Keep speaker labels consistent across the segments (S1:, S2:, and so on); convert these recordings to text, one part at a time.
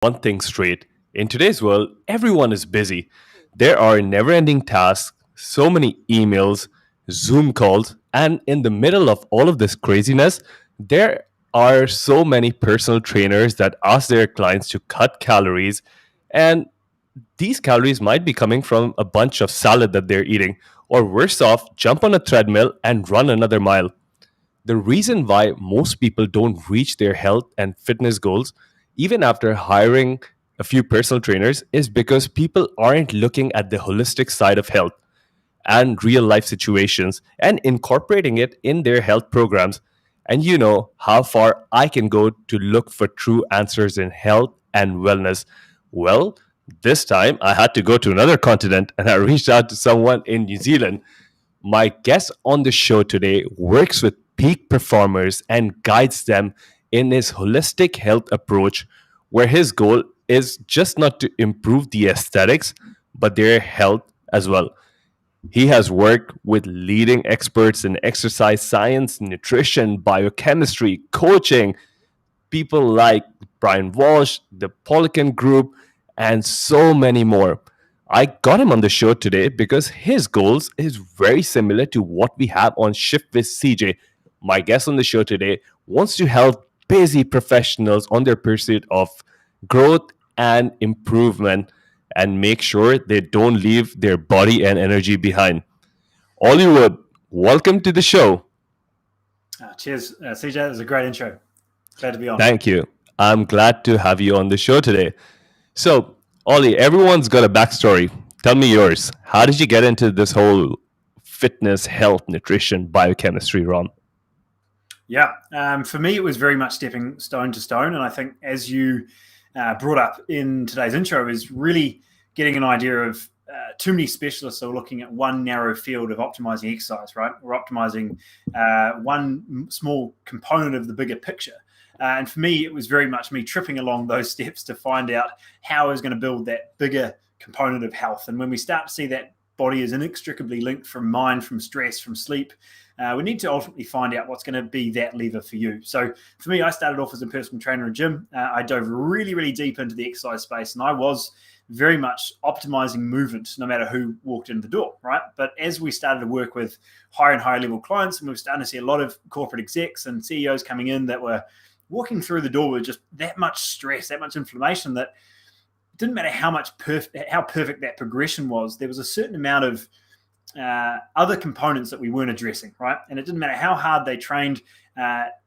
S1: one thing straight. In today's world, everyone is busy. There are never ending tasks, so many emails, Zoom calls, and in the middle of all of this craziness, there are so many personal trainers that ask their clients to cut calories. And these calories might be coming from a bunch of salad that they're eating, or worse off, jump on a treadmill and run another mile. The reason why most people don't reach their health and fitness goals, even after hiring a few personal trainers, is because people aren't looking at the holistic side of health and real life situations and incorporating it in their health programs. And you know how far I can go to look for true answers in health and wellness. Well, this time I had to go to another continent and I reached out to someone in New Zealand. My guest on the show today works with peak performers and guides them in his holistic health approach, where his goal is just not to improve the aesthetics, but their health as well. He has worked with leading experts in exercise science, nutrition, biochemistry, coaching, people like Brian Walsh, the Polican Group, and so many more. I got him on the show today because his goals is very similar to what we have on Shift with CJ. My guest on the show today wants to help busy professionals on their pursuit of growth and improvement and make sure they don't leave their body and energy behind. Olly Wood, welcome to the show.
S2: Cheers, CJ. That was a great intro. Glad to be on.
S1: Thank you. I'm glad to have you on the show today. So, Ollie, everyone's got a backstory. Tell me yours. How did you get into this whole fitness, health, nutrition, biochemistry realm?
S2: Yeah, for me, it was very much stepping stone to stone. And I think as you brought up in today's intro is really getting an idea of too many specialists are looking at one narrow field of optimizing exercise, right? We're optimizing one small component of the bigger picture. And for me, it was very much me tripping along those steps to find out how I was going to build that bigger component of health. And when we start to see that body is inextricably linked from mind, from stress, from sleep, we need to ultimately find out what's going to be that lever for you. So for me, I started off as a personal trainer in a gym. I dove really, really deep into the exercise space, and I was very much optimizing movement no matter who walked in the door, right? But as we started to work with higher and higher level clients, and we were starting to see a lot of corporate execs and CEOs coming in that were walking through the door with just that much stress, that much inflammation, that it didn't matter how perfect that progression was. There was a certain amount of other components that we weren't addressing, right? And it didn't matter how hard they trained.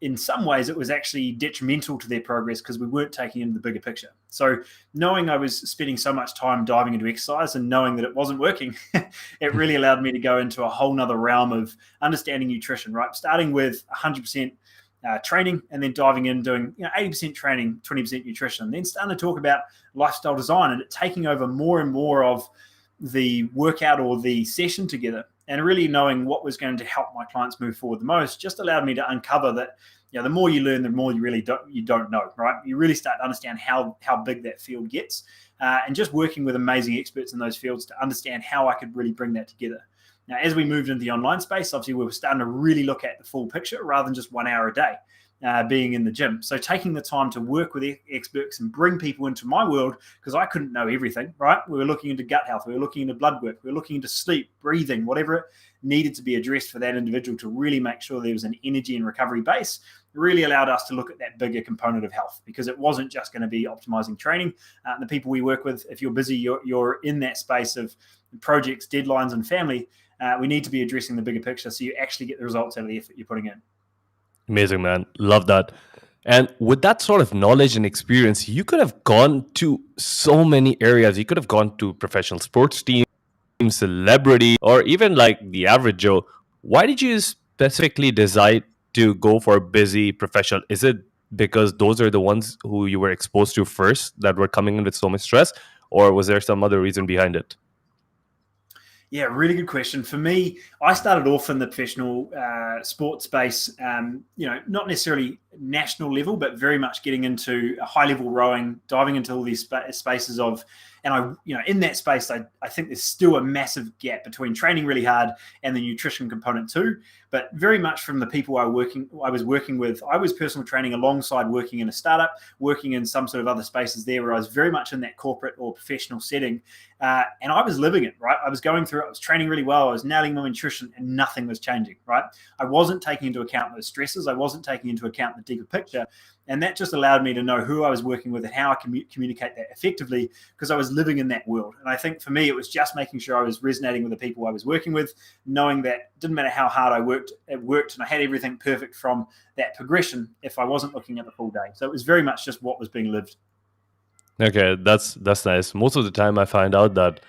S2: In some ways, it was actually detrimental to their progress because we weren't taking in the bigger picture. So knowing I was spending so much time diving into exercise and knowing that it wasn't working, it really allowed me to go into a whole nother realm of understanding nutrition, right? Starting with 100% training and then diving in doing 80% training, 20% nutrition, then starting to talk about lifestyle design and it taking over more and more of the workout or the session together, and really knowing what was going to help my clients move forward the most just allowed me to uncover that the more you learn, the more you really don't know, right? You really start to understand how big that field gets, and just working with amazing experts in those fields to understand how I could really bring that together. Now, as we moved into the online space, obviously we were starting to really look at the full picture rather than just 1 hour a day. Being in the gym. So taking the time to work with experts and bring people into my world, because I couldn't know everything, right? We were looking into gut health, we were looking into blood work, we were looking into sleep, breathing, whatever it needed to be addressed for that individual to really make sure there was an energy and recovery base. It really allowed us to look at that bigger component of health, because it wasn't just going to be optimizing training. The people we work with, if you're busy, you're in that space of projects, deadlines, and family. We need to be addressing the bigger picture so you actually get the results out of the effort you're putting in.
S1: Amazing, man. Love that. And with that sort of knowledge and experience, you could have gone to so many areas. You could have gone to professional sports teams, celebrity, or even like the average Joe. Why did you specifically decide to go for busy professional? Is it because those are the ones who you were exposed to first that were coming in with so much stress? Or was there some other reason behind it?
S2: Yeah, really good question. For me, I started off in the professional sports space, not necessarily national level, but very much getting into a high level rowing, diving into all these spaces of, and in that space, I think there's still a massive gap between training really hard and the nutrition component too. But very much from the people I was working with, I was personal training alongside working in a startup, working in some sort of other spaces there where I was very much in that corporate or professional setting. And I was living it, right? I was going through it. I was training really well. I was nailing my nutrition and nothing was changing, right? I wasn't taking into account those stresses. I wasn't taking into account the deeper picture. And that just allowed me to know who I was working with and how I can communicate that effectively because I was living in that world. And I think for me, it was just making sure I was resonating with the people I was working with, knowing that it didn't matter how hard I worked, it worked. And I had everything perfect from that progression if I wasn't looking at the full day. So it was very much just what was being lived.
S1: Okay, that's nice. Most of the time, I find out that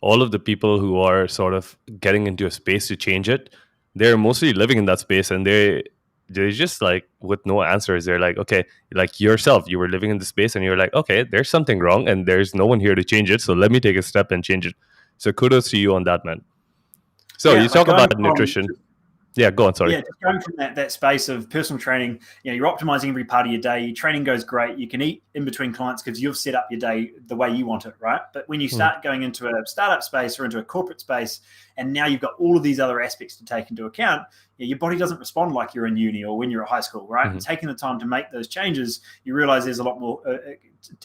S1: all of the people who are sort of getting into a space to change it, they're mostly living in that space, and they're just like with no answers. They're like, okay, like yourself, you were living in the space, and you're like, okay, there's something wrong, and there's no one here to change it. So let me take a step and change it. So kudos to you on that, man. So
S2: Yeah,
S1: you
S2: like
S1: talk about nutrition. Yeah, go on. Sorry.
S2: Yeah, just going from that space of personal training, you're optimizing every part of your day. Your training goes great. You can eat in between clients because you've set up your day the way you want it, right? But when you start going into a startup space or into a corporate space, and now you've got all of these other aspects to take into account, your body doesn't respond like you're in uni or when you're at high school, right?
S1: Mm-hmm.
S2: Taking the time to make those changes, you realize there's a lot more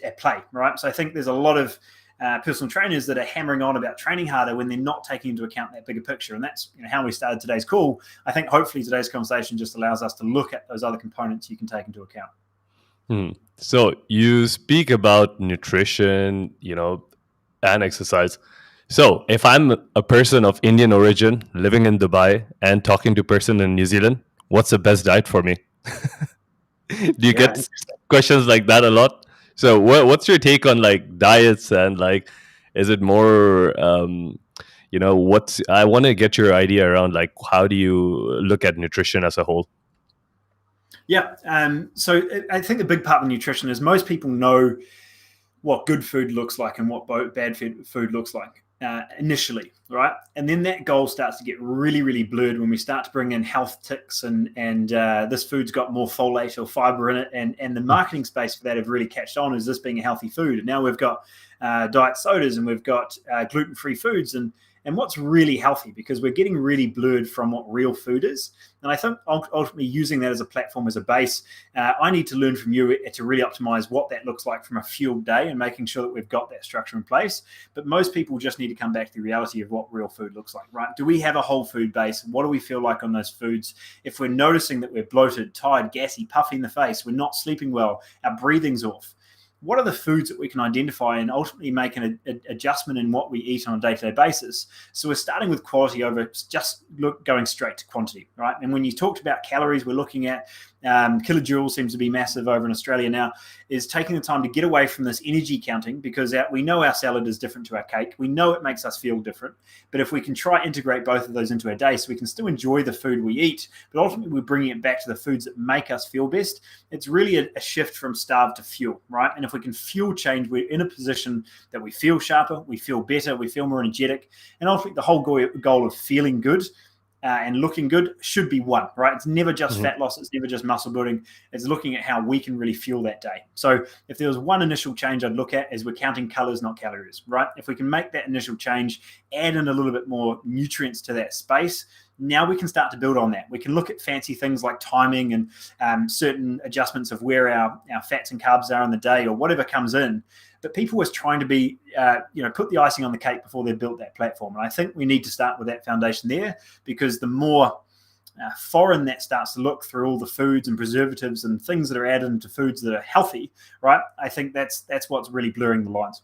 S2: at play, right? So I think there's a lot of personal trainers that are hammering on about training harder when they're not taking into account that bigger picture. And that's how we started today's call. I think hopefully today's conversation just allows us to look at those other components you can take into account.
S1: So you speak about nutrition, and exercise. So if I'm a person of Indian origin living in Dubai and talking to a person in New Zealand, what's the best diet for me? Do you get questions like that a lot? So what's your take on like diets and like, is it more, what's, I want to get your idea around like, how do you look at nutrition as a whole?
S2: Yeah. So I think a big part of nutrition is most people know what good food looks like and what bad food looks like initially, right? And then that goal starts to get really, really blurred when we start to bring in health ticks and this food's got more folate or fiber in it. And the marketing space for that have really catched on as this being a healthy food. And now we've got diet sodas and we've got gluten-free foods and what's really healthy, because we're getting really blurred from what real food is. And I think ultimately using that as a platform, as a base, I need to learn from you to really optimize what that looks like from a fueled day and making sure that we've got that structure in place. But most people just need to come back to the reality of what real food looks like, right? Do we have a whole food base? What do we feel like on those foods? If we're noticing that we're bloated, tired, gassy, puffy in the face, we're not sleeping well, our breathing's off, what are the foods that we can identify and ultimately make an adjustment in what we eat on a day-to-day basis? So we're starting with quality over just going straight to quantity, right? And when you talked about calories, we're looking at kilojoules seems to be massive over in Australia now, is taking the time to get away from this energy counting, because we know our salad is different to our cake. We know it makes us feel different. But if we can try integrate both of those into our day so we can still enjoy the food we eat, but ultimately we're bringing it back to the foods that make us feel best, it's really a shift from starve to fuel, right? And if we can fuel change, we're in a position that we feel sharper, we feel better, we feel more energetic. And ultimately the whole goal of feeling good and looking good should be one, right? It's never just fat loss. It's never just muscle building. It's looking at how we can really fuel that day. So if there was one initial change I'd look at is we're counting colors, not calories, right? If we can make that initial change, add in a little bit more nutrients to that space, now we can start to build on that. We can look at fancy things like timing and certain adjustments of where our fats and carbs are in the day or whatever comes in. But people was trying to be, put the icing on the cake before they built that platform. And I think we need to start with that foundation there, because the more foreign that starts to look through all the foods and preservatives and things that are added into foods that are healthy, right? I think that's what's really blurring the lines.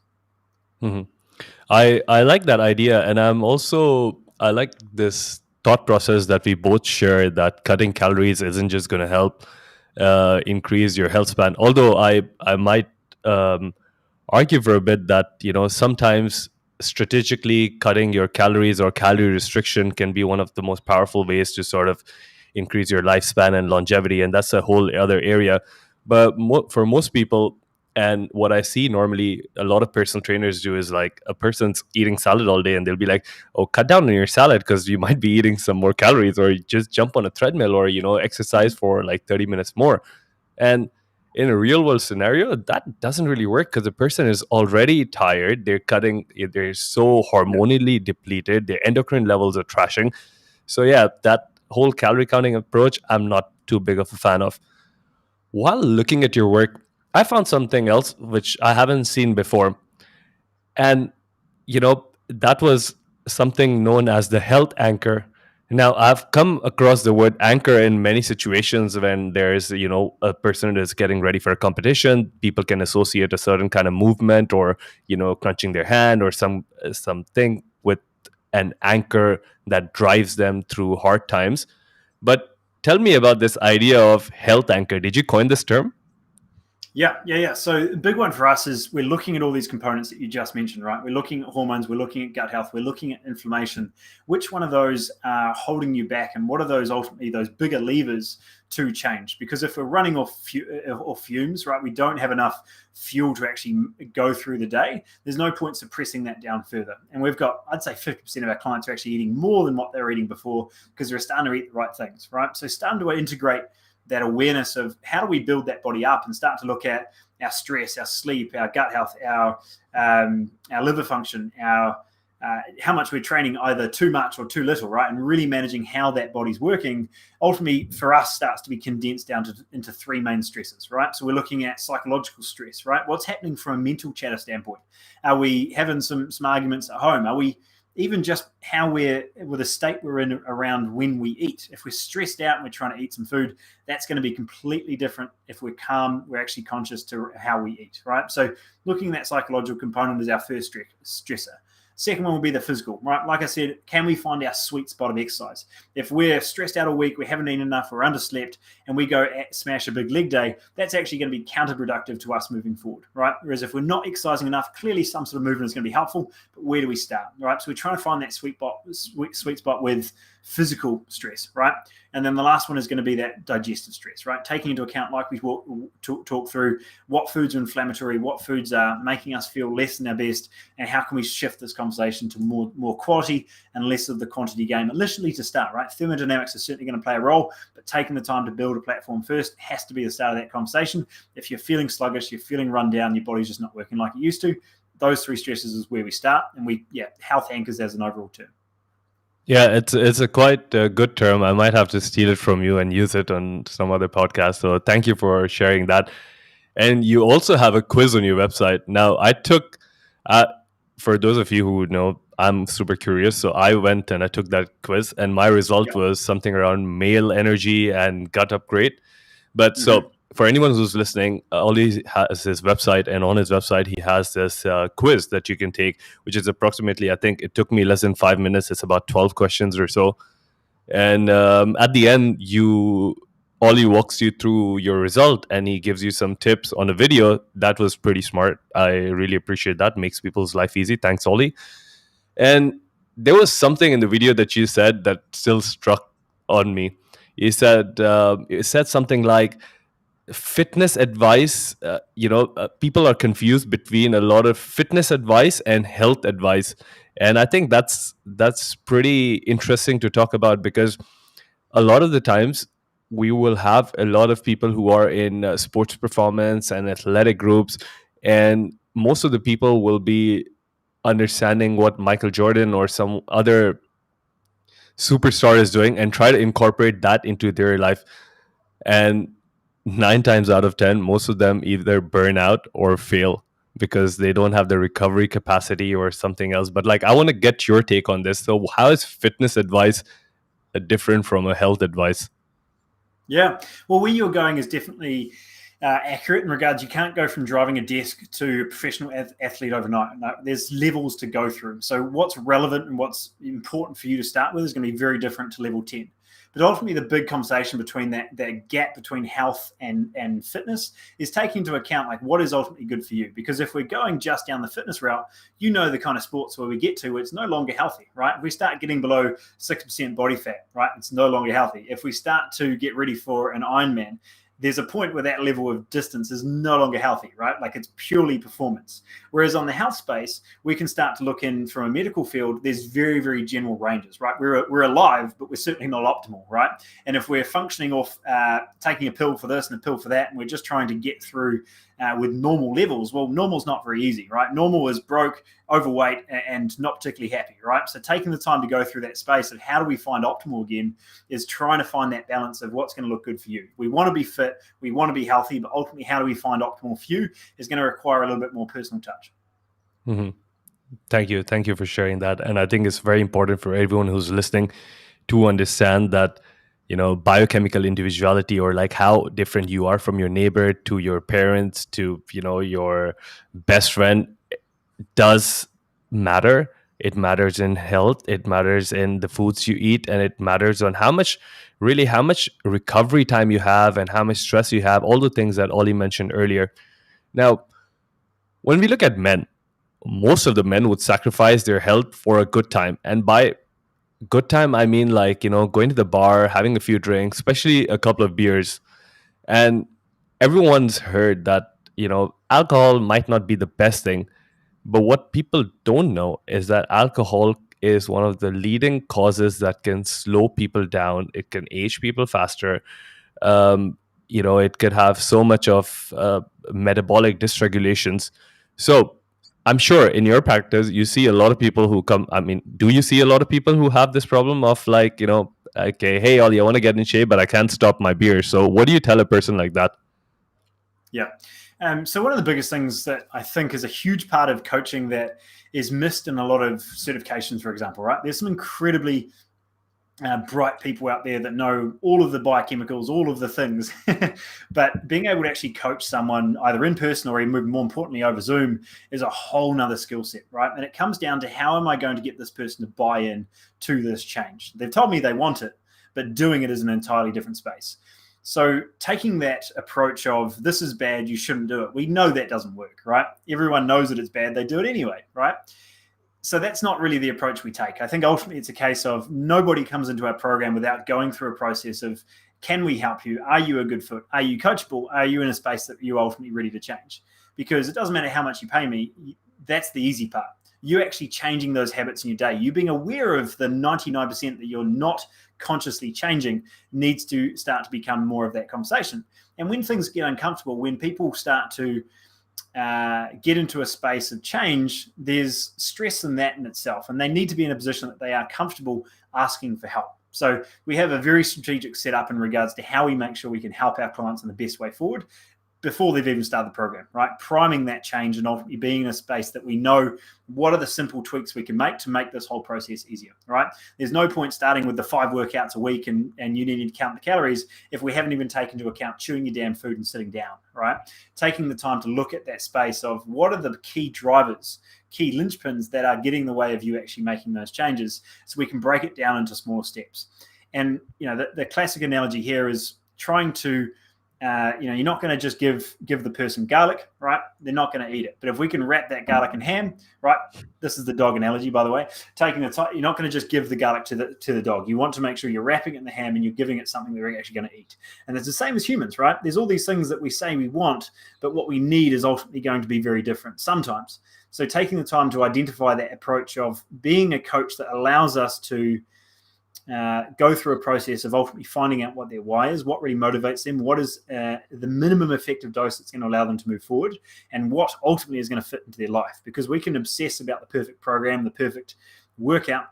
S1: Mm-hmm. I like that idea. And I like this thought process that we both share, that cutting calories isn't just going to help increase your health span. Although I might argue for a bit that sometimes strategically cutting your calories or calorie restriction can be one of the most powerful ways to sort of increase your lifespan and longevity, and that's a whole other area. But for most people, and what I see normally a lot of personal trainers do is like a person's eating salad all day and they'll be like, oh, cut down on your salad because you might be eating some more calories, or just jump on a treadmill or exercise for like 30 minutes more. And in a real world scenario, that doesn't really work because the person is already tired. They're so
S2: Yeah.
S1: hormonally depleted. Their endocrine levels are trashing. So, yeah, that whole calorie counting approach, I'm not too big of a fan of. While looking at your work, I found something else which I haven't seen before. And that was something known as the health anchor. Now, I've come across the word anchor in many situations when there's a person is getting ready for a competition. People can associate a certain kind of movement, or crunching their hand, or something with an anchor that drives them through hard times. But tell me about this idea of health anchor. Did you coin this term?
S2: Yeah. So the big one for us is we're looking at all these components that you just mentioned, right? We're looking at hormones, we're looking at gut health, we're looking at inflammation. Which one of those are holding you back, and what are those ultimately those bigger levers to change? Because if we're running off fumes, right, we don't have enough fuel to actually go through the day. There's no point suppressing that down further. And we've got, I'd say, 50% of our clients are actually eating more than what they were eating before because they're starting to eat the right things, right? So starting to integrate that awareness of how do we build that body up and start to look at our stress, our sleep, our gut health, our liver function, our how much we're training either too much or too little, right? And really managing how that body's working, ultimately for us starts to be condensed down into three main stresses, right? So we're looking at psychological stress, right? What's happening from a mental chatter standpoint? Are we having some arguments at home? Are we even just how we're with the state we're in around when we eat? If we're stressed out and we're trying to eat some food, that's going to be completely different. If we're calm, we're actually conscious to how we eat, right? So looking at that psychological component is our first stressor. Second one will be the physical, right? Like I said, can we find our sweet spot of exercise? If we're stressed out all week, we haven't eaten enough, we're underslept, and we go smash a big leg day, that's actually going to be counterproductive to us moving forward, right? Whereas if we're not exercising enough, clearly some sort of movement is going to be helpful, but where do we start, right? So we're trying to find that sweet spot with physical stress, right? And then the last one is going to be that digestive stress, right? Taking into account, like we talk through, what foods are inflammatory, what foods are making us feel less than our best, and how can we shift this conversation to more quality and less of the quantity game initially to start, right? Thermodynamics is certainly going to play a role, but taking the time to build a platform first has to be the start of that conversation. If you're feeling sluggish, you're feeling run down, your body's just not working like it used to, those three stresses is where we start. And health anchors as an overall term.
S1: Yeah, it's a quite good term. I might have to steal it from you and use it on some other podcast. So thank you for sharing that. And you also have a quiz on your website. Now, uh, for those of you who know, I'm super curious. So I went and I took that quiz, and my result
S2: Yep.
S1: was something around male energy and gut upgrade. But
S2: Mm-hmm.
S1: so for anyone who's listening, Ollie has his website, and on his website, he has this quiz that you can take, which is approximately, I think it took me less than 5 minutes. It's about 12 questions or so. And at the end, Ollie walks you through your result, and he gives you some tips on a video. That was pretty smart. I really appreciate that. Makes people's life easy. Thanks, Ollie. And there was something in the video that you said that still struck on me. You said something like fitness advice. People are confused between a lot of fitness advice and health advice, and I think that's pretty interesting to talk about, because a lot of the times we will have a lot of people who are in sports performance and athletic groups, and most of the people will be understanding what Michael Jordan or some other superstar is doing and try to incorporate that into their life. And 9 times out of 10, most of them either burn out or fail because they don't have the recovery capacity or something else. But like, I want to get your take on this. So, how is fitness advice different from a health advice?
S2: Yeah. Well, where you're going is definitely accurate in regards you can't go from driving a desk to a professional athlete overnight. No, there's levels to go through. So what's relevant and what's important for you to start with is going to be very different to level 10. But ultimately, the big conversation between that gap between health and fitness is taking into account like what is ultimately good for you. Because if we're going just down the fitness route, you know the kind of sports where we get to, it's no longer healthy, right? If we start getting below 6% body fat, right, it's no longer healthy. If we start to get ready for an Ironman, there's a point where that level of distance is no longer healthy, right? Like it's purely performance. Whereas on the health space, we can start to look in from a medical field, there's very, very general ranges, right? We're alive, but we're certainly not optimal, right? And if we're functioning off taking a pill for this and a pill for that, and we're just trying to get through with normal levels, well, normal's not very easy, right? Normal is broke, overweight, and not particularly happy, right? So taking the time to go through that space of how do we find optimal again is trying to find that balance of what's going to look good for you. We want to be fit, we want to be healthy, but ultimately how do we find optimal for you is going to require a little bit more personal touch.
S1: Mm-hmm. Thank you for sharing that. And I think it's very important for everyone who's listening to understand that, biochemical individuality, or like how different you are from your neighbor to your parents to, your best friend, does matter. It matters in health, it matters in the foods you eat, and it matters on how much recovery time you have and how much stress you have, all the things that Ollie mentioned earlier. Now, when we look at men, most of the men would sacrifice their health for a good time. And by good time, I mean, like, going to the bar, having a few drinks, especially a couple of beers. And everyone's heard that, alcohol might not be the best thing. But what people don't know is that alcohol is one of the leading causes that can slow people down. It can age people faster. It could have so much of metabolic dysregulations. So I'm sure in your practice, you see a lot of people who come. I mean, do you see a lot of people who have this problem of, like, okay, hey, Ollie, I want to get in shape, but I can't stop my beer. So what do you tell a person like that?
S2: Yeah. So one of the biggest things that I think is a huge part of coaching that is missed in a lot of certifications, for example, right? There's some incredibly bright people out there that know all of the biochemicals, all of the things, but being able to actually coach someone either in person or even more importantly over Zoom is a whole nother skill set, right? And it comes down to how am I going to get this person to buy in to this change? They've told me they want it, but doing it is an entirely different space. So taking that approach of this is bad, you shouldn't do it. We know that doesn't work, right? Everyone knows that it's bad. They do it anyway, right? So that's not really the approach we take. I think ultimately it's a case of nobody comes into our program without going through a process of, can we help you? Are you a good fit? Are you coachable? Are you in a space that you're ultimately ready to change? Because it doesn't matter how much you pay me. That's the easy part. You actually changing those habits in your day. You being aware of the 99% that you're not consciously changing needs to start to become more of that conversation. And when things get uncomfortable, when people start to get into a space of change, there's stress in that in itself, and they need to be in a position that they are comfortable asking for help. So we have a very strategic setup in regards to how we make sure we can help our clients in the best way forward before they've even started the program, right? Priming that change and ultimately being in a space that we know what are the simple tweaks we can make to make this whole process easier, right? There's no point starting with the 5 workouts a week and you need to count the calories if we haven't even taken into account chewing your damn food and sitting down, right? Taking the time to look at that space of what are the key drivers, key linchpins that are getting in the way of you actually making those changes, so we can break it down into smaller steps. And, the classic analogy here is trying to you're not going to just give the person garlic, right? They're not going to eat it. But if we can wrap that garlic in ham, right? This is the dog analogy, by the way. Taking the time, you're not going to just give the garlic to the dog. You want to make sure you're wrapping it in the ham and you're giving it something they're actually going to eat. And it's the same as humans, right? There's all these things that we say we want, but what we need is ultimately going to be very different sometimes. So taking the time to identify that approach of being a coach that allows us to go through a process of ultimately finding out what their why is, what really motivates them, what is the minimum effective dose that's going to allow them to move forward, and what ultimately is going to fit into their life. Because we can obsess about the perfect program, the perfect workout,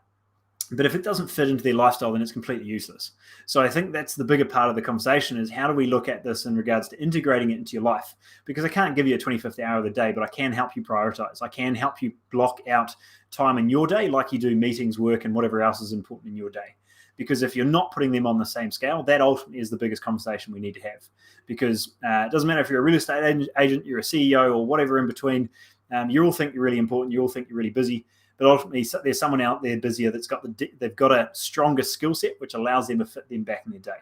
S2: but if it doesn't fit into their lifestyle, then it's completely useless. So I think that's the bigger part of the conversation is how do we look at this in regards to integrating it into your life? Because I can't give you a 25th hour of the day, but I can help you prioritize. I can help you block out time in your day like you do meetings, work, and whatever else is important in your day. Because if you're not putting them on the same scale, that ultimately is the biggest conversation we need to have. Because it doesn't matter if you're a real estate agent, you're a CEO, or whatever in between. You all think you're really important. You all think you're really busy. But ultimately, there's someone out there busier that's they've got a stronger skill set, which allows them to fit them back in their day.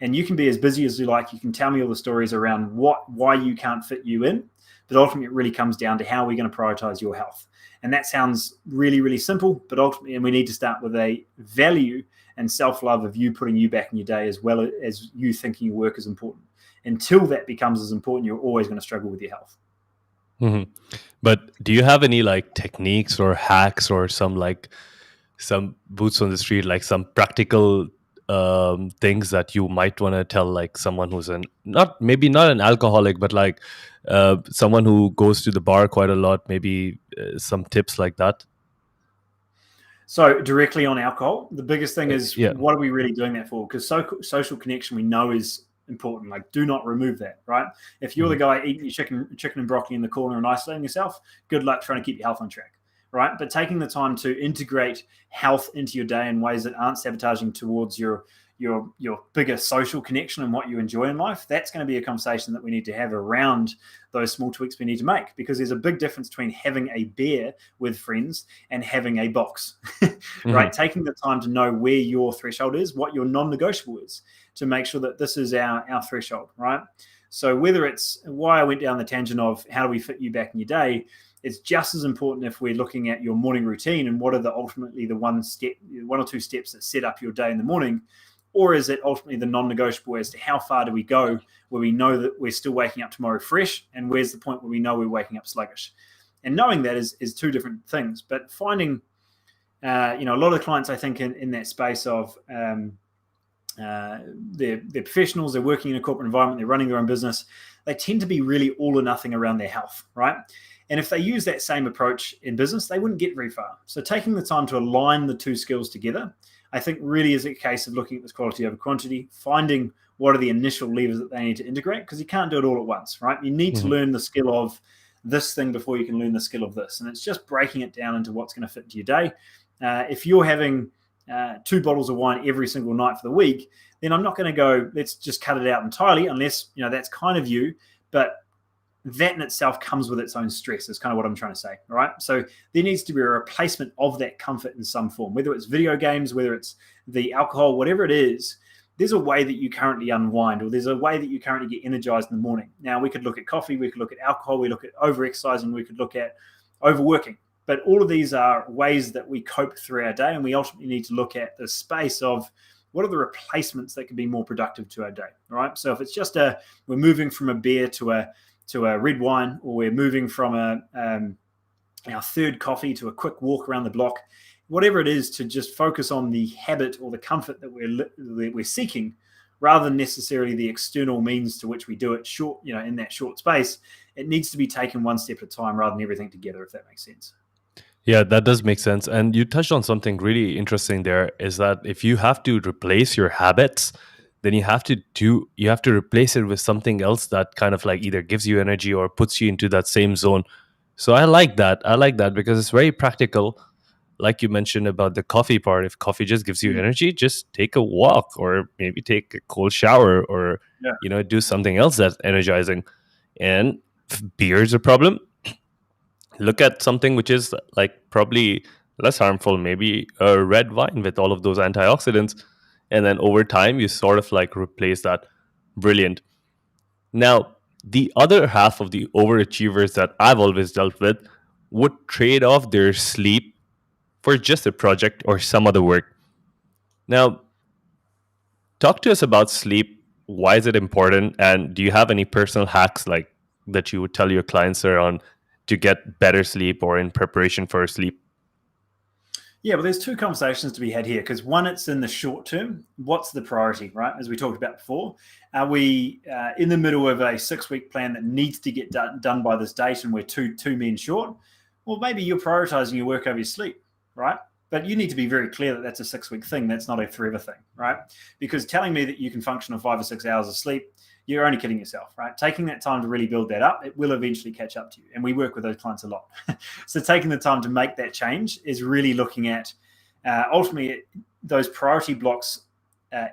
S2: And you can be as busy as you like. You can tell me all the stories around why you can't fit you in. But ultimately, it really comes down to how we're going to prioritize your health. And that sounds really, really simple. But ultimately, and we need to start with a value and self-love of you putting you back in your day, as well as you thinking your work is important. until that becomes as important, you're always going to struggle with your health.
S1: Mhm. But do you have any like techniques or hacks or some boots on the street, like some practical things that you might want to tell like someone who's an not maybe not an alcoholic, but like someone who goes to the bar quite a lot, maybe some tips like that?
S2: So directly on alcohol, the biggest thing is,
S1: Yeah.
S2: what are we really doing that for? Because social connection we know is important. Like, do not remove that, right? If you're the
S1: Mhm.
S2: guy eating your chicken and broccoli in the corner and isolating yourself, good luck trying to keep your health on track, right? But taking the time to integrate health into your day in ways that aren't sabotaging towards your bigger social connection and what you enjoy in life, that's going to be a conversation that we need to have around those small tweaks we need to make, because there's a big difference between having a beer with friends and having a box.
S1: Mhm.
S2: Right? Taking the time to know where your threshold is, what your non-negotiable is, to make sure that this is our threshold, right? So whether it's why I went down the tangent of how do we fit you back in your day, it's just as important if we're looking at your morning routine and what are ultimately the one or two steps that set up your day in the morning, or is it ultimately the non-negotiable as to how far do we go where we know that we're still waking up tomorrow fresh, and where's the point where we know we're waking up sluggish? And knowing that is two different things. But finding, a lot of the clients, I think, in that space of they're professionals, they're working in a corporate environment, they're running their own business, they tend to be really all or nothing around their health, right? And if they use that same approach in business, they wouldn't get very far. So taking the time to align the two skills together, I think really is a case of looking at this quality over quantity, finding what are the initial levers that they need to integrate, because you can't do it all at once, right? You need to
S1: Mhm.
S2: learn the skill of this thing before you can learn the skill of this. And it's just breaking it down into what's going to fit into your day. If you're having 2 bottles of wine every single night for the week, then I'm not going to go, let's just cut it out entirely, unless, that's kind of you. But that in itself comes with its own stress, is kind of what I'm trying to say. All right. So there needs to be a replacement of that comfort in some form, whether it's video games, whether it's the alcohol, whatever it is. There's a way that you currently unwind, or there's a way that you currently get energized in the morning. Now, we could look at coffee, we could look at alcohol, we look at over-exercising, we could look at overworking. But all of these are ways that we cope through our day, and we ultimately need to look at the space of what are the replacements that can be more productive to our day, right? So if it's just we're moving from a beer to a red wine, or we're moving from our third coffee to a quick walk around the block, whatever it is, to just focus on the habit or the comfort that we're seeking, rather than necessarily the external means to which we do it short, in that short space. It needs to be taken one step at a time rather than everything together, if that makes sense.
S1: Yeah, that does make sense. And you touched on something really interesting there, is that if you have to replace your habits, then you have to replace it with something else that kind of like either gives you energy or puts you into that same zone. So I like that. I like that because it's very practical. Like you mentioned about the coffee part, if coffee just gives you
S2: Mm.
S1: energy, just take a walk or maybe take a cold shower or
S2: Yeah.
S1: do something else that's energizing. And if beer is a problem, look at something which is like probably less harmful, maybe a red wine with all of those antioxidants, and then over time you sort of like replace that. Brilliant. Now, the other half of the overachievers that I've always dealt with would trade off their sleep for just a project or some other work. Now, talk to us about sleep. Why is it important? And do you have any personal hacks like that you would tell your clients around to get better sleep or in preparation for sleep?
S2: Yeah, but there's two conversations to be had here, because one, it's in the short term. What's the priority, right? As we talked about before, are we in the middle of a 6-week plan that needs to get done by this date, and we're two men short? Well, maybe you're prioritizing your work over your sleep, right? But you need to be very clear that that's a 6-week thing. That's not a forever thing, right? Because telling me that you can function on 5 or 6 hours of sleep, you're only kidding yourself, right? Taking that time to really build that up, it will eventually catch up to you. And we work with those clients a lot. So taking the time to make that change is really looking at ultimately those priority blocks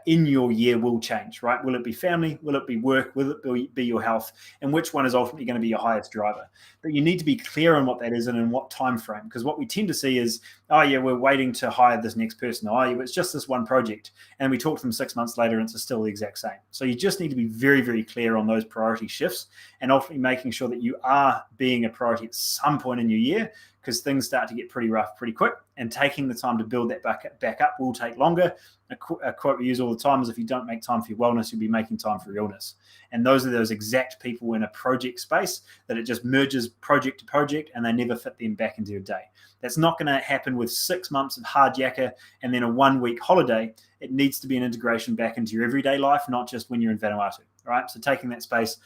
S2: in your year will change, right? Will it be family? Will it be work? Will it be your health? And which one is ultimately going to be your highest driver? But you need to be clear on what that is and in what time frame, because what we tend to see is, oh yeah, we're waiting to hire this next person. Oh yeah, it's just this one project, and we talk to them 6 months later, and it's still the exact same. So you just need to be very, very clear on those priority shifts, and ultimately making sure that you are being a priority at some point in your year, because things start to get pretty rough pretty quick, and taking the time to build that back up will take longer. A quote we use all the time is, if you don't make time for your wellness, you'll be making time for your illness. And those are those exact people in a project space that it just merges project to project and they never fit them back into your day. That's not going to happen with 6 months of hard yakka and then a 1 week holiday. It needs to be an integration back into your everyday life, not just when you're in Vanuatu. All right. So taking that space,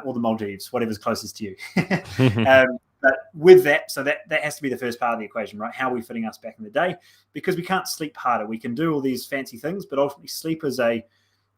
S2: or the Maldives, whatever's closest to you. But with that, so that has to be the first part of the equation, right? How are we fitting us back in the day? Because we can't sleep harder. We can do all these fancy things, but ultimately sleep is a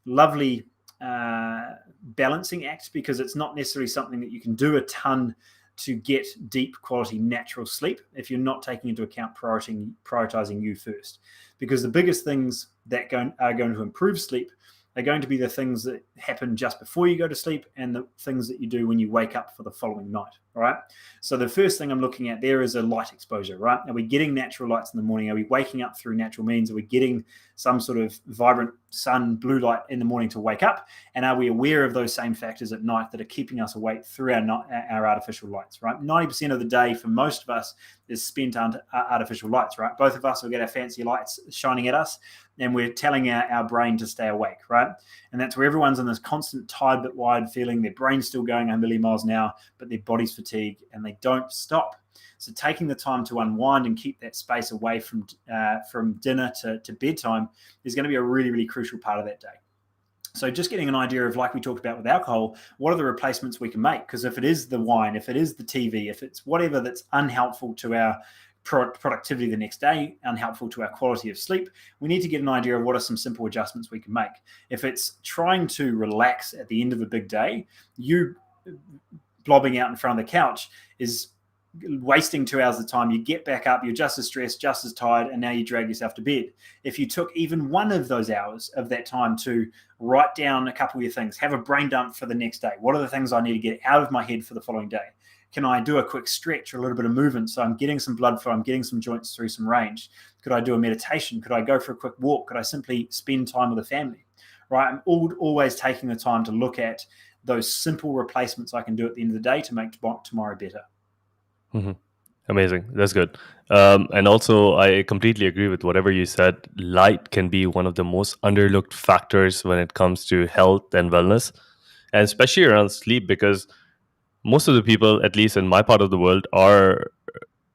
S2: lovely balancing act, because it's not necessarily something that you can do a ton to get deep quality natural sleep if you're not taking into account prioritizing you first. Because the biggest things that are going to improve sleep are going to be the things that happen just before you go to sleep and the things that you do when you wake up for the following night, all right? So the first thing I'm looking at there is a light exposure, right? Are we getting natural lights in the morning? Are we waking up through natural means? Are we getting some sort of vibrant sun, blue light in the morning to wake up? And are we aware of those same factors at night that are keeping us awake through our artificial lights, right? 90% of the day for most of us is spent under artificial lights, right? Both of us will get our fancy lights shining at us, and we're telling our brain to stay awake, right? And that's where everyone's in this constant tired but wired feeling. Their brain's still going 1 million miles an hour, but their body's fatigued and they don't stop. So taking the time to unwind and keep that space away from dinner to bedtime is going to be a really, really crucial part of that day. So just getting an idea of, like we talked about with alcohol, what are the replacements we can make? Because if it is the wine, if it is the TV, if it's whatever that's unhelpful to our productivity the next day, unhelpful to our quality of sleep, we need to get an idea of what are some simple adjustments we can make. If it's trying to relax at the end of a big day, you blobbing out in front of the couch is wasting 2 hours of time. You get back up, you're just as stressed, just as tired, and now you drag yourself to bed. If you took even one of those hours of that time to write down a couple of your things, have a brain dump for the next day. What are the things I need to get out of my head for the following day? Can I do a quick stretch or a little bit of movement so I'm getting some blood flow, I'm getting some joints through some range? Could I do a meditation? Could I go for a quick walk? Could I simply spend time with the family? Right? I'm always taking the time to look at those simple replacements I can do at the end of the day to make tomorrow better.
S1: Mm-hmm. Amazing. That's good. And also, I completely agree with whatever you said. Light can be one of the most underlooked factors when it comes to health and wellness, and especially around sleep, because most of the people, at least in my part of the world, are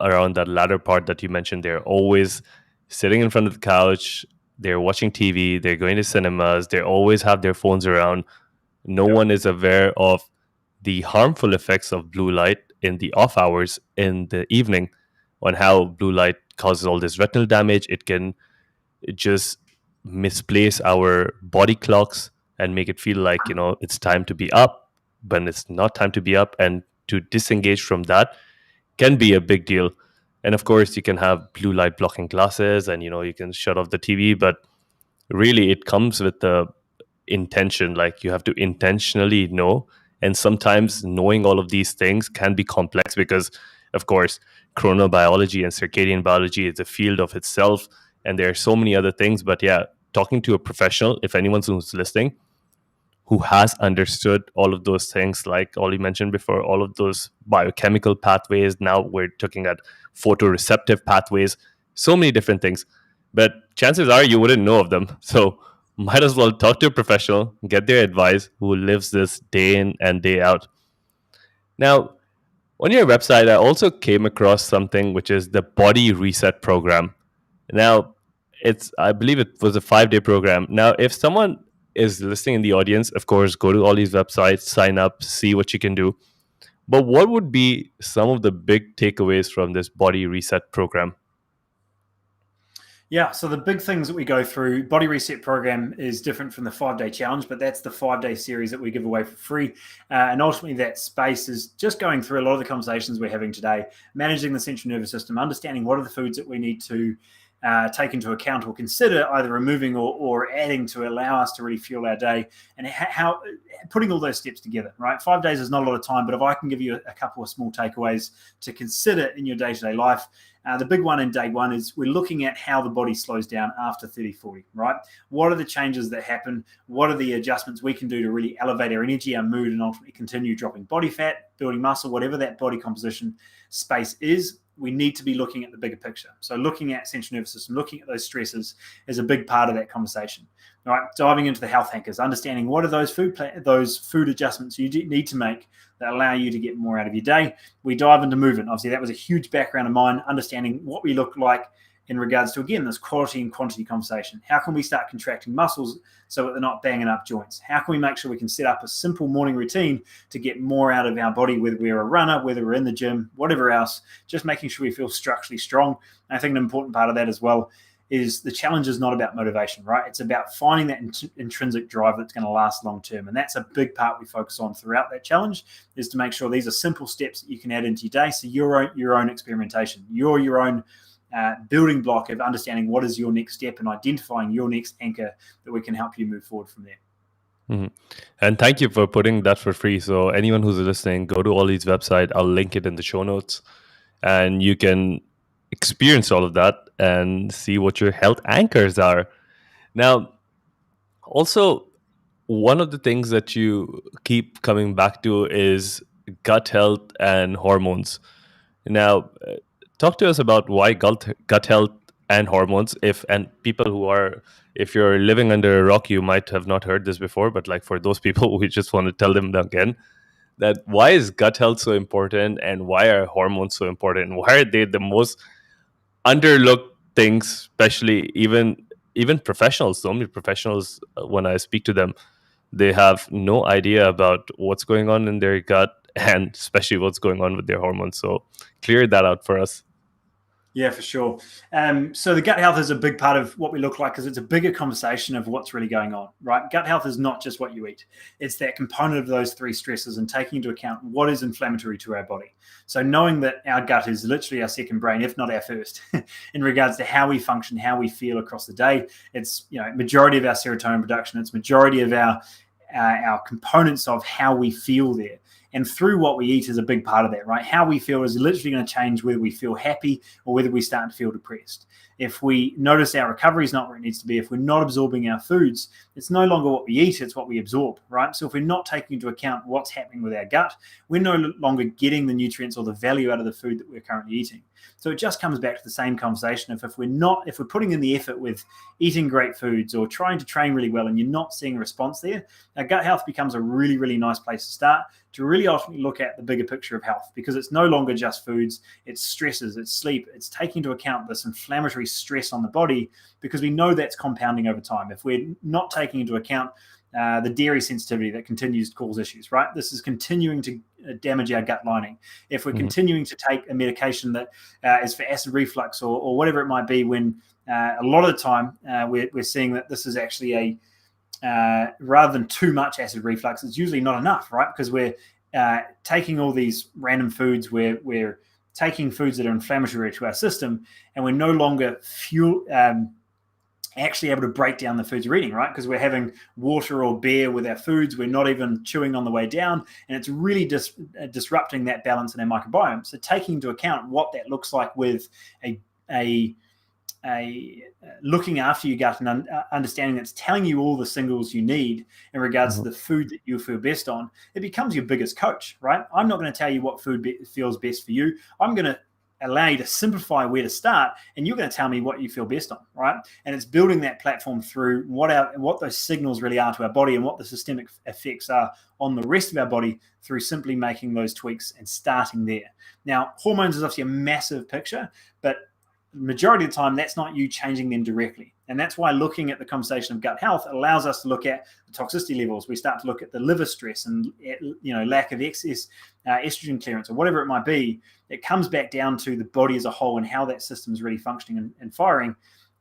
S1: around that latter part that you mentioned. They're always sitting in front of the couch, they're watching TV, they're going to cinemas, they always have their phones around. No one is aware of the harmful effects of blue light in the off hours in the evening, on how blue light causes all this retinal damage. It can just misplace our body clocks and make it feel like, it's time to be up when it's not time to be up. And to disengage from that can be a big deal. And of course, you can have blue light blocking glasses, and you can shut off the TV, but really it comes with the intention. Like, you have to intentionally know. And sometimes knowing all of these things can be complex, because of course chronobiology and circadian biology is a field of itself, and there are so many other things. But yeah, talking to a professional, if anyone who's listening, who has understood all of those things, like Ollie mentioned before, all of those biochemical pathways. Now we're looking at photoreceptive pathways, so many different things. But chances are you wouldn't know of them. So might as well talk to a professional, get their advice, who lives this day in and day out. Now, on your website, I also came across something which is the Body Reset Program. Now, I believe it was a 5-day program. Now, if someone is listening in the audience, of course, go to all these websites, sign up, see what you can do. But what would be some of the big takeaways from this Body Reset Program?
S2: Yeah, so the big things that we go through, Body Reset Program is different from the 5-day challenge, but that's the 5-day series that we give away for free. And ultimately that space is just going through a lot of the conversations we're having today, managing the central nervous system, understanding what are the foods that we need to take into account or consider either removing or adding to allow us to really fuel our day, and how putting all those steps together, right? 5 days is not a lot of time, but if I can give you a couple of small takeaways to consider in your day-to-day life, the big one in day one is we're looking at how the body slows down after 30-40, right? What are the changes that happen? What are the adjustments we can do to really elevate our energy, our mood, and ultimately continue dropping body fat, building muscle, whatever that body composition space is? We need to be looking at the bigger picture. So looking at central nervous system, looking at those stresses is a big part of that conversation. All right, diving into the health anchors, understanding what are those food adjustments you need to make that allow you to get more out of your day. We dive into movement. Obviously, that was a huge background of mine, understanding what we look like in regards to, again, this quality and quantity conversation. How can we start contracting muscles so that they're not banging up joints? How can we make sure we can set up a simple morning routine to get more out of our body, whether we're a runner, whether we're in the gym, whatever else, just making sure we feel structurally strong. And I think an important part of that as well is the challenge is not about motivation, right? It's about finding that intrinsic drive that's going to last long term. And that's a big part we focus on throughout that challenge, is to make sure these are simple steps that you can add into your day. So your own experimentation, your own building block of understanding what is your next step and identifying your next anchor that we can help you move forward from there.
S1: Mm-hmm. And thank you for putting that for free. So anyone who's listening, go to Ollys' website. I'll link it in the show notes, and you can experience all of that and see what your health anchors are. Now, also, one of the things that you keep coming back to is gut health and hormones. Now, talk to us about why gut health and hormones. If you're living under a rock, you might have not heard this before, but like for those people, we just want to tell them again that why is gut health so important, and why are hormones so important, and why are they the most underlooked things, especially even professionals. So many professionals, when I speak to them, they have no idea about what's going on in their gut, and especially what's going on with their hormones. So clear that out for us.
S2: Yeah, for sure. So the gut health is a big part of what we look like, because it's a bigger conversation of what's really going on, right? Gut health is not just what you eat. It's that component of those three stresses and taking into account what is inflammatory to our body. So knowing that our gut is literally our second brain, if not our first, in regards to how we function, how we feel across the day. It's, majority of our serotonin production. It's majority of our components of how we feel there. And through what we eat is a big part of that, right? How we feel is literally going to change whether we feel happy or whether we start to feel depressed. If we notice our recovery is not where it needs to be, if we're not absorbing our foods, it's no longer what we eat, it's what we absorb, right? So if we're not taking into account what's happening with our gut, we're no longer getting the nutrients or the value out of the food that we're currently eating. So it just comes back to the same conversation of if we're putting in the effort with eating great foods or trying to train really well and you're not seeing a response there, our gut health becomes a really, really nice place to start to really ultimately look at the bigger picture of health, because it's no longer just foods, it's stresses, it's sleep, it's taking into account this inflammatory stress on the body, because we know that's compounding over time. If we're not taking into account the dairy sensitivity that continues to cause issues, right? This is continuing to damage our gut lining. If we're continuing to take a medication that is for acid reflux or whatever it might be, when a lot of the time we're seeing that this is actually rather than too much acid reflux, it's usually not enough, right? Because we're taking all these random foods, we're taking foods that are inflammatory to our system, and we're no longer actually able to break down the foods we're eating, right? Because we're having water or beer with our foods, we're not even chewing on the way down, and it's really disrupting that balance in our microbiome. So taking into account what that looks like with a looking after your gut and understanding that's telling you all the signals you need in regards to the food that you feel best on, it becomes your biggest coach, right? I'm not going to tell you what food feels best for you. I'm going to allow you to simplify where to start, and you're going to tell me what you feel best on, right? And it's building that platform through what those signals really are to our body and what the systemic effects are on the rest of our body through simply making those tweaks and starting there. Now, hormones is obviously a massive picture, but majority of the time, that's not you changing them directly. And that's why looking at the conversation of gut health allows us to look at the toxicity levels. We start to look at the liver stress and lack of excess estrogen clearance or whatever it might be. It comes back down to the body as a whole and how that system is really functioning and firing.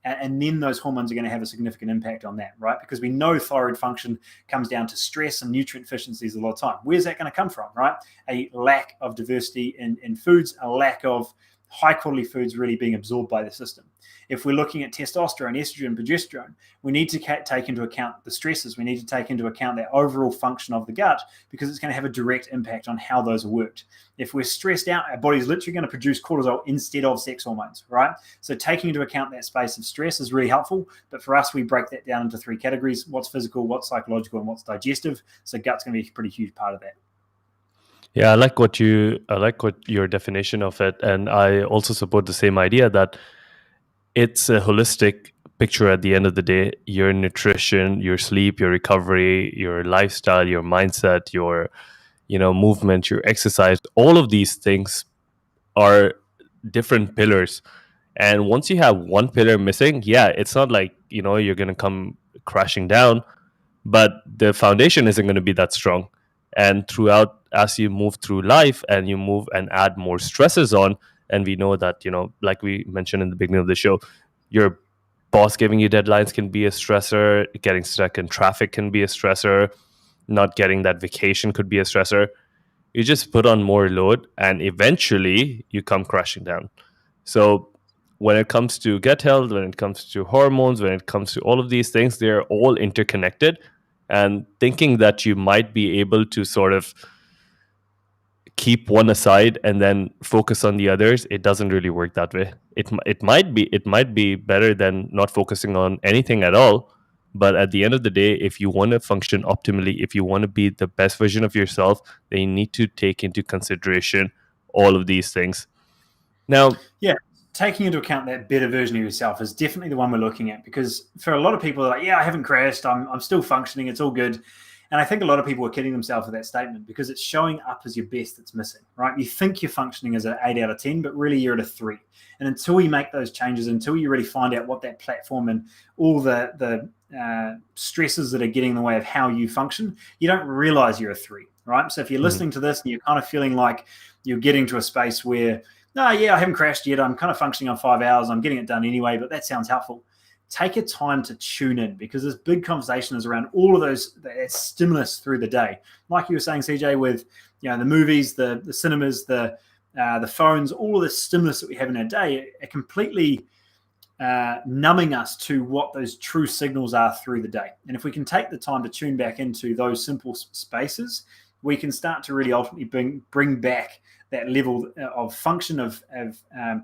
S2: And then those hormones are going to have a significant impact on that, right? Because we know thyroid function comes down to stress and nutrient deficiencies a lot of time. Where's that going to come from, right? A lack of diversity in foods, a lack of high quality foods really being absorbed by the system. If we're looking at testosterone, estrogen, progesterone, we need to take into account the stresses. We need to take into account the overall function of the gut, because it's going to have a direct impact on how those are worked. If we're stressed out, our body's literally going to produce cortisol instead of sex hormones, right? So taking into account that space of stress is really helpful. But for us, we break that down into 3 categories: what's physical, what's psychological, and what's digestive. So gut's going to be a pretty huge part of that.
S1: Yeah, I like what your definition of it, and I also support the same idea that it's a holistic picture at the end of the day. Your nutrition, your sleep, your recovery, your lifestyle, your mindset, your movement, your exercise, all of these things are different pillars. And once you have one pillar missing, yeah, it's not like you're going to come crashing down, but the foundation isn't going to be that strong. And throughout, as you move through life and you move and add more stresses on, and we know that like we mentioned in the beginning of the show, your boss giving you deadlines can be a stressor, getting stuck in traffic can be a stressor, not getting that vacation could be a stressor. You just put on more load and eventually you come crashing down. So when it comes to gut health, when it comes to hormones, when it comes to all of these things, they're all interconnected. And thinking that you might be able to sort of keep one aside and then focus on the others, it doesn't really work that way. It might be better than not focusing on anything at all. But at the end of the day, if you want to function optimally, if you want to be the best version of yourself, then you need to take into consideration all of these things. Now,
S2: Yeah, taking into account that better version of yourself is definitely the one we're looking at, because for a lot of people, they're like, yeah, I haven't crashed. I'm still functioning. It's all good. And I think a lot of people are kidding themselves with that statement, because it's showing up as your best that's missing, right? You think you're functioning as an 8 out of 10, but really you're at a 3. And until you make those changes, until you really find out what that platform and all the stresses that are getting in the way of how you function, you don't realize you're a 3, right? So if you're listening to this and you're kind of feeling like you're getting to a space where, no, yeah, I haven't crashed yet, I'm kind of functioning on 5 hours, I'm getting it done anyway, but that sounds helpful. Take a time to tune in, because this big conversation is around all of those that stimulus through the day. Like you were saying, CJ, with the movies, the cinemas, the phones, all of the stimulus that we have in our day are completely numbing us to what those true signals are through the day. And if we can take the time to tune back into those simple spaces, we can start to really ultimately bring back that level of function of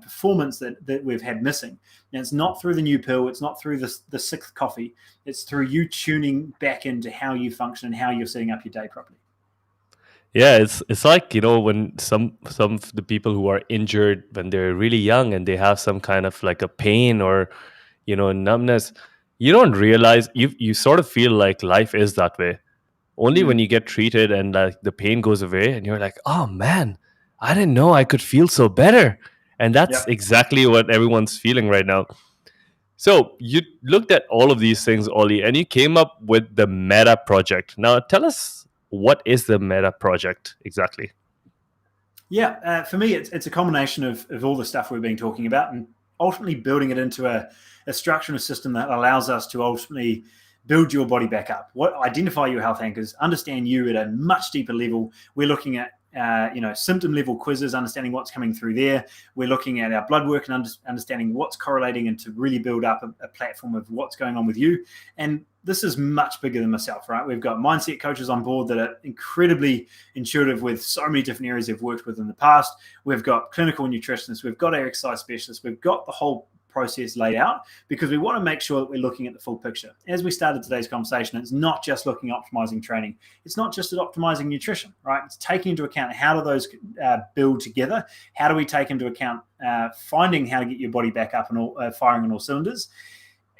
S2: performance that we've had missing. And it's not through the new pill, it's not through the sixth coffee, it's through you tuning back into how you function and how you're setting up your day properly.
S1: yeah, it's like when some of the people who are injured when they're really young and they have some kind of like a pain or numbness, you don't realize, you sort of feel like life is that way only when you get treated and like the pain goes away and you're like, oh man, I didn't know I could feel so better. And that's
S2: Yep.
S1: exactly what everyone's feeling right now. So you looked at all of these things, Ollie, and you came up with the Meta project. Now tell us, what is the Meta project exactly?
S2: Yeah, for me, it's a combination of all the stuff we've been talking about, and ultimately building it into a structure and a system that allows us to ultimately build your body back up. Identify your health anchors, understand you at a much deeper level. We're looking at symptom level quizzes, understanding what's coming through there. We're looking at our blood work and understanding what's correlating, and to really build up a platform of what's going on with you. And this is much bigger than myself, right? We've got mindset coaches on board that are incredibly intuitive with so many different areas they've worked with in the past. We've got clinical nutritionists, we've got our exercise specialists, we've got the whole process laid out, because we want to make sure that we're looking at the full picture. As we started today's conversation, it's not just looking at optimizing training. It's not just at optimizing nutrition, right? It's taking into account how do those build together? How do we take into account finding how to get your body back up and firing on all cylinders?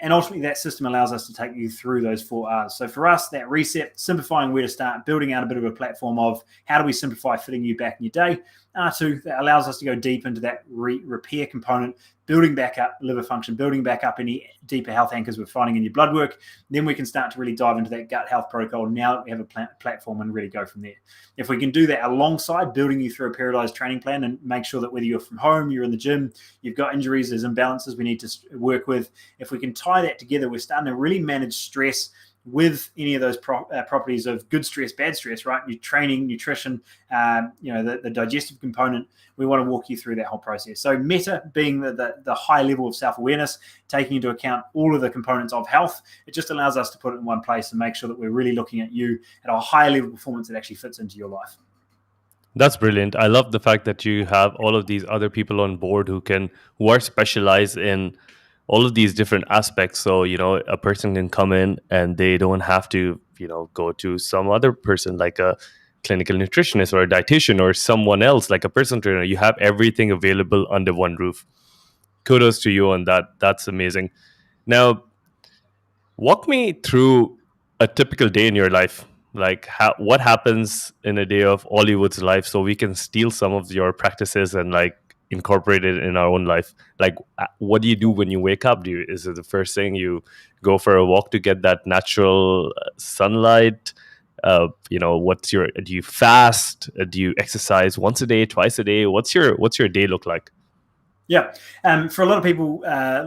S2: And ultimately, that system allows us to take you through those 4 R's. So for us, that reset, simplifying where to start, building out a bit of a platform of how do we simplify fitting you back in your day. R2, that allows us to go deep into that repair component, building back up liver function, building back up any deeper health anchors we're finding in your blood work. Then we can start to really dive into that gut health protocol now that we have a platform, and really go from there. If we can do that alongside building you through a periodized training plan, and make sure that whether you're from home, you're in the gym, you've got injuries, there's imbalances we need to work with. If we can tie that together, we're starting to really manage stress with any of those properties of good stress, bad stress, right? Your training, nutrition, the digestive component. We want to walk you through that whole process. So meta being the high level of self-awareness, taking into account all of the components of health, it just allows us to put it in one place and make sure that we're really looking at you at a high level performance that actually fits into your life.
S1: That's brilliant. I love the fact that you have all of these other people on board who are specialized in all of these different aspects. So, a person can come in and they don't have to, go to some other person like a clinical nutritionist or a dietitian or someone else like a personal trainer. You have everything available under one roof. Kudos to you on that. That's amazing. Now, walk me through a typical day in your life. Like, what happens in a day of Olly Wood's life, so we can steal some of your practices and like incorporate it in our own life. Like, what do you do when you wake up? Is it the first thing you go for a walk to get that natural sunlight? Do you fast? Do you exercise once a day, twice a day? What's your day look like?
S2: Yeah. For a lot of people,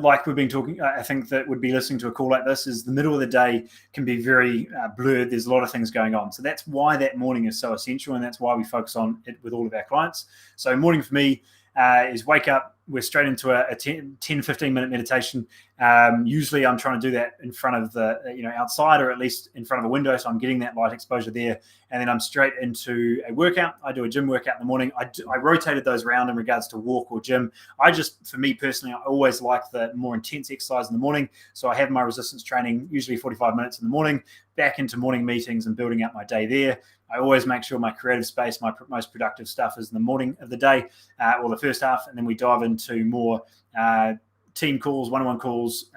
S2: like we've been talking, I think that would be listening to a call like this, is the middle of the day can be very blurred. There's a lot of things going on. So that's why that morning is so essential. And that's why we focus on it with all of our clients. So morning for me is wake up. We're straight into a 10, 15-minute meditation. Usually I'm trying to do that in front of outside, or at least in front of a window. So I'm getting that light exposure there. And then I'm straight into a workout. I do a gym workout in the morning. I rotated those around in regards to walk or gym. For me personally, I always like the more intense exercise in the morning. So I have my resistance training, usually 45 minutes in the morning, back into morning meetings and building out my day there. I always make sure my creative space, my most productive stuff is in the morning of the day, or the first half. And then we dive into more team calls, one-on-one calls,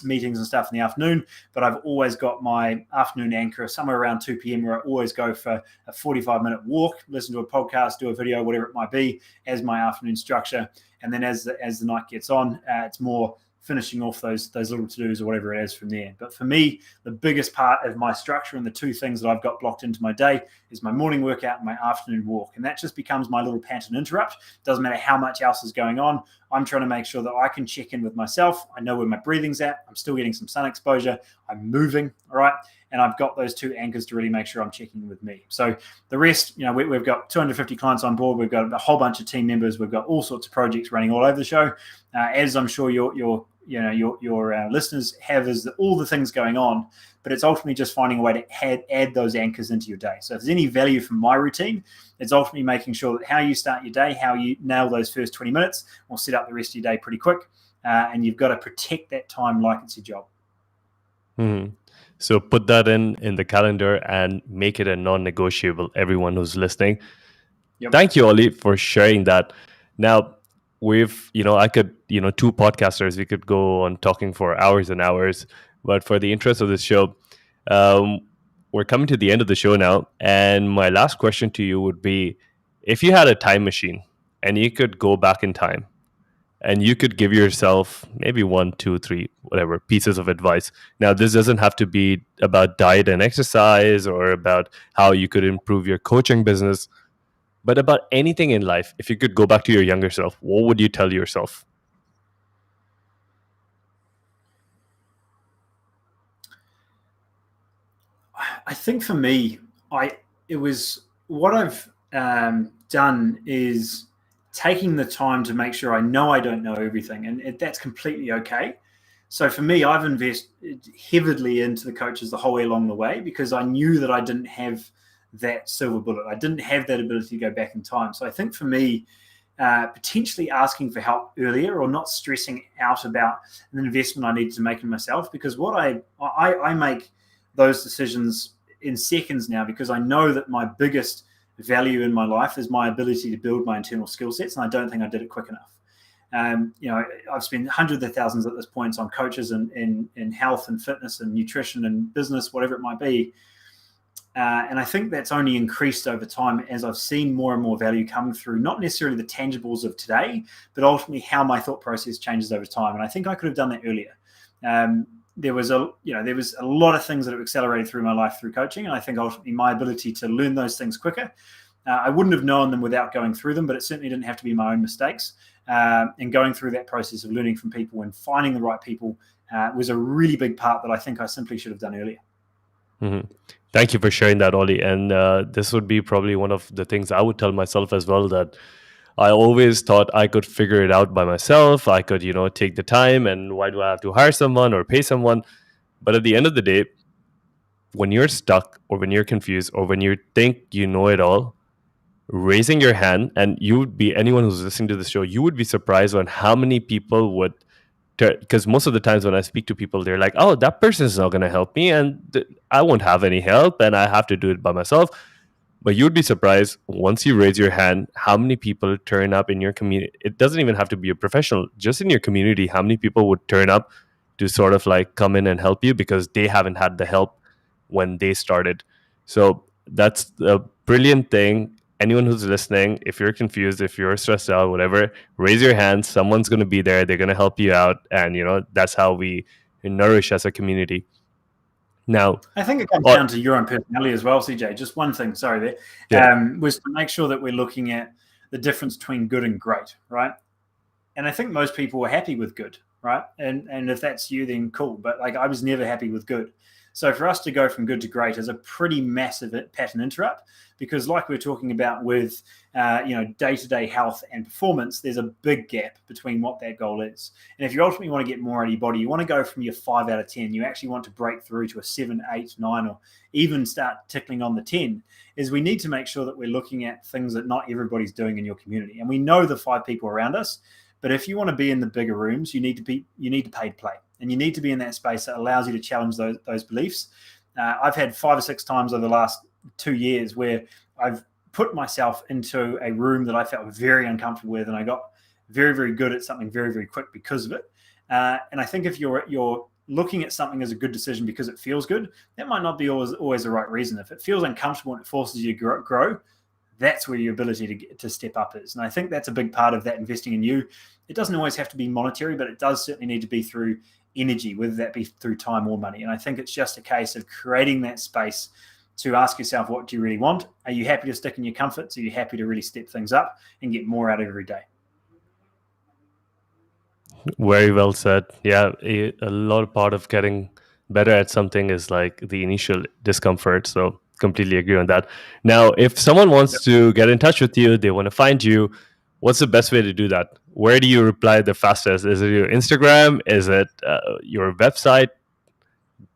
S2: meetings and stuff in the afternoon. But I've always got my afternoon anchor somewhere around 2 p.m. where I always go for a 45-minute walk, listen to a podcast, do a video, whatever it might be, as my afternoon structure. And then as the night gets on, it's more finishing off those little to-dos or whatever it is from there. But for me, the biggest part of my structure and the two things that I've got blocked into my day is my morning workout and my afternoon walk. And that just becomes my little pattern interrupt. Doesn't matter how much else is going on. I'm trying to make sure that I can check in with myself. I know where my breathing's at. I'm still getting some sun exposure. I'm moving, all right? And I've got those two anchors to really make sure I'm checking with me. So the rest, we've got 250 clients on board. We've got a whole bunch of team members. We've got all sorts of projects running all over the show. As I'm sure your listeners have, is all the things going on, but it's ultimately just finding a way to add those anchors into your day. So if there's any value from my routine, it's ultimately making sure that how you start your day, how you nail those first 20 minutes, will set up the rest of your day pretty quick. And you've got to protect that time like it's your job.
S1: Mm-hmm. So put that in the calendar and make it a non-negotiable, everyone who's listening. Yep. Thank you, Olly, for sharing that. Now, I could, two podcasters, we could go on talking for hours and hours, but for the interest of this show, we're coming to the end of the show now. And my last question to you would be, if you had a time machine and you could go back in time and you could give yourself maybe 1, 2, 3, whatever pieces of advice. Now, this doesn't have to be about diet and exercise or about how you could improve your coaching business, but about anything in life. If you could go back to your younger self, what would you tell yourself?
S2: I think for me, what I've done is taking the time to make sure I know I don't know everything, and that's completely okay. So for me, I've invested heavily into the coaches the whole way along the way, because I knew that I didn't have that silver bullet. I didn't have that ability to go back in time. So I think for me, potentially asking for help earlier, or not stressing out about an investment I needed to make in myself, because what I make those decisions in seconds now, because I know that my biggest value in my life is my ability to build my internal skill sets, and I don't think I did it quick enough. I've spent hundreds of thousands at this point on coaches in health and fitness and nutrition and business, whatever it might be. And I think that's only increased over time as I've seen more and more value come through, not necessarily the tangibles of today, but ultimately how my thought process changes over time. And I think I could have done that earlier. There was a lot of things that have accelerated through my life through coaching. And I think ultimately my ability to learn those things quicker, I wouldn't have known them without going through them, but it certainly didn't have to be my own mistakes. And going through that process of learning from people and finding the right people was a really big part that I think I simply should have done earlier.
S1: Mhm. Thank you for sharing that, Ollie. And this would be probably one of the things I would tell myself as well, that I always thought I could figure it out by myself. I could, take the time, and why do I have to hire someone or pay someone? But at the end of the day, when you're stuck or when you're confused or when you think you know it all, raising your hand, and you would be, anyone who's listening to the show, you would be surprised on how many people would, because most of the times when I speak to people, they're like, oh, that person is not going to help me, and I won't have any help, and I have to do it by myself. But you'd be surprised, once you raise your hand, how many people turn up in your community. It doesn't even have to be a professional, just in your community, how many people would turn up to sort of like come in and help you because they haven't had the help when they started. So that's a brilliant thing. Anyone who's listening, if you're confused, if you're stressed out, whatever, raise your hand. Someone's going to be there. They're going to help you out. And, that's how we nourish as a community. Now,
S2: I think it comes
S1: uh,
S2: down to your own personality as well, CJ. Just one thing, sorry,
S1: yeah,
S2: there, was to make sure that we're looking at the difference between good and great, right? And I think most people were happy with good, right? And if that's you, then cool. But like I was never happy with good. So for us to go from good to great is a pretty massive pattern interrupt, because like we are talking about with day-to-day health and performance, there's a big gap between what that goal is. And if you ultimately want to get more out of your body, you want to go from your 5 out of 10, you actually want to break through to a 7, 8, 9, or even start tickling on the 10, is we need to make sure that we're looking at things that not everybody's doing in your community. And we know the 5 people around us, but if you want to be in the bigger rooms, you need to paid play, and you need to be in that space that allows you to challenge those beliefs. I've had 5 or 6 times over the last 2 years where I've put myself into a room that I felt very uncomfortable with, and I got very, very good at something very, very quick because of it. And I think if you're looking at something as a good decision because it feels good, that might not be always the right reason. If it feels uncomfortable and it forces you to grow, that's where your ability to step up is. And I think that's a big part of that investing in you. It doesn't always have to be monetary, but it does certainly need to be through energy, whether that be through time or money. And I think it's just a case of creating that space to ask yourself, what do you really want? Are you happy to stick in your comforts? Are you happy to really step things up and get more out of every day?
S1: very well said. Yeah, a lot of part of getting better at something is like the initial discomfort. So completely agree on that. Now, if someone wants to get in touch with you, they want to find you, what's the best way to do that? Where do you reply the fastest? Is it your Instagram? Is it your website?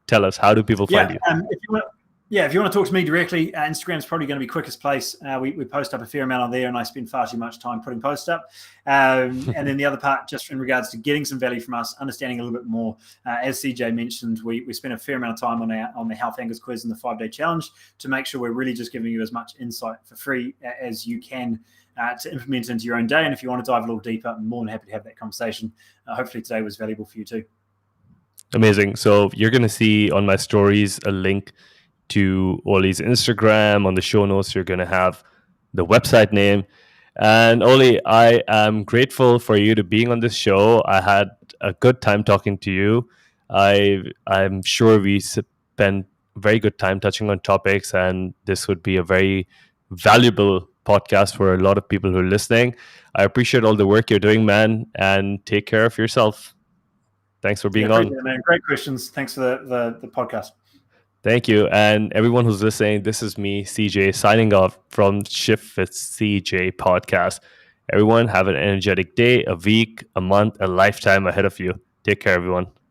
S1: Tell us, how do people find
S2: Yeah,
S1: you?
S2: if you want to talk to me directly, Instagram's probably going to be quickest place. We post up a fair amount on there, and I spend far too much time putting posts up. And then the other part, just in regards to getting some value from us, understanding a little bit more. As CJ mentioned, we spent a fair amount of time on the Health Anchors quiz and the 5-day challenge to make sure we're really just giving you as much insight for free as you can to implement into your own day. And if you want to dive a little deeper, I'm more than happy to have that conversation. Hopefully today was valuable for you too.
S1: Amazing. So you're going to see on my stories a link to Ollie's Instagram. On the show notes, you're going to have the website name. And Ollie, I am grateful for you to being on this show. I had a good time talking to you. I'm sure we spent very good time touching on topics, and this would be a very valuable podcast for a lot of people who are listening. I appreciate all the work you're doing, man, and take care of yourself. Thanks for
S2: Yeah,
S1: being
S2: appreciate
S1: on.
S2: it, man. Great questions. Thanks for the podcast.
S1: Thank you. And everyone who's listening, this is me, CJ, signing off from Shift with CJ podcast. Everyone have an energetic day, a week, a month, a lifetime ahead of you. Take care, everyone.